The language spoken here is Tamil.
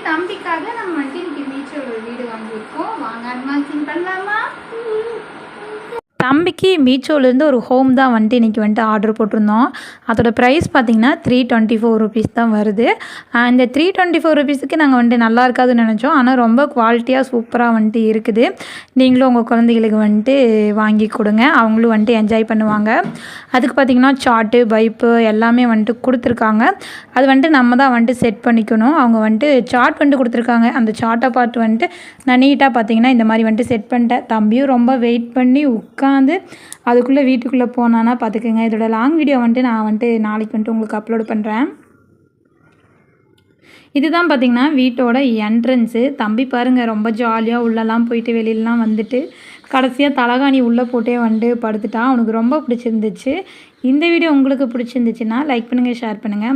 தம்பிக்காக நம்ம வந்துட்டு இன்னைக்கு மீச்சோட வீடு வாங்கியிருக்கோம். வாங்க அன்பாக்சிங் பண்ணலாமா? தம்பிக்கு மீச்சோலேருந்து ஒரு ஹோம் தான் வந்துட்டு இன்றைக்கி வந்துட்டு ஆர்டர் போட்டிருந்தோம். அதோட ப்ரைஸ் பார்த்திங்கன்னா 324 ருபீஸ் தான் வருது. இந்த 324 ருபீஸுக்கு நாங்கள் வந்துட்டு நல்லா இருக்காதுன்னு நினச்சோம். ஆனால் ரொம்ப குவாலிட்டியாக சூப்பராக வந்துட்டு இருக்குது. நீங்களும் உங்கள் குழந்தைகளுக்கு வந்துட்டு வாங்கி கொடுங்க, அவங்களும் வந்துட்டு என்ஜாய் பண்ணுவாங்க. அதுக்கு பார்த்திங்கன்னா சார்ட்டு பைப்பு எல்லாமே வந்துட்டு கொடுத்துருக்காங்க. அது வந்துட்டு நம்ம தான் வந்துட்டு செட் பண்ணிக்கணும். அவங்க வந்துட்டு சார்ட் வந்துட்டு கொடுத்துருக்காங்க. அந்த சார்ட்டை பார்த்து வந்துட்டு நான் நீட்டாக பார்த்திங்கன்னா இந்த மாதிரி வந்துட்டு செட் பண்ணிட்டேன். தம்பியும் ரொம்ப வெயிட் பண்ணி உட்காந்து அதுக்குள்ளே வீட்டுக்குள்ளே போனான்னா பார்த்துக்கோங்க. இதோட லாங் வீடியோ வந்துட்டு நான் வந்துட்டு நாளைக்கு வந்துட்டு உங்களுக்கு அப்லோட் பண்ணுறேன். இதுதான் பார்த்திங்கன்னா வீட்டோட என்ட்ரன்ஸு. தம்பி பாருங்கள் ரொம்ப ஜாலியாக உள்ளெல்லாம் போயிட்டு வெளியிலலாம் வந்துட்டு கடைசியாக தலகாணி உள்ளே போட்டே வந்துட்டு படுத்துட்டான். அவனுக்கு ரொம்ப பிடிச்சிருந்துச்சு. இந்த வீடியோ உங்களுக்கு பிடிச்சிருந்துச்சுன்னா லைக் பண்ணுங்கள், ஷேர் பண்ணுங்கள்.